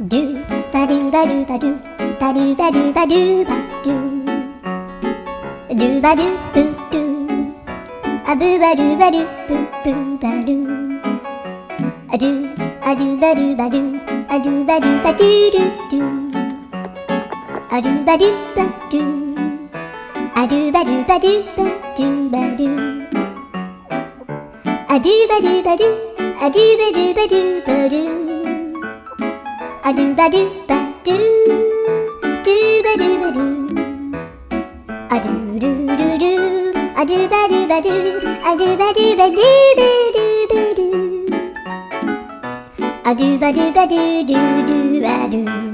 do ba do ba do ba do ba do ba do ba do ba do ba do boo do a boo ba do ba do boo boo ba do a do ba do ba do a do ba do ba do do do a do ba do ba do a do ba do ba do ba do ba do a do ba do ba do a do ba do ba do ba do a do ba do ba do do ba do ba do a do do do do a do ba do ba do a do ba do ba do ba do ba do a do ba do ba do do do ba do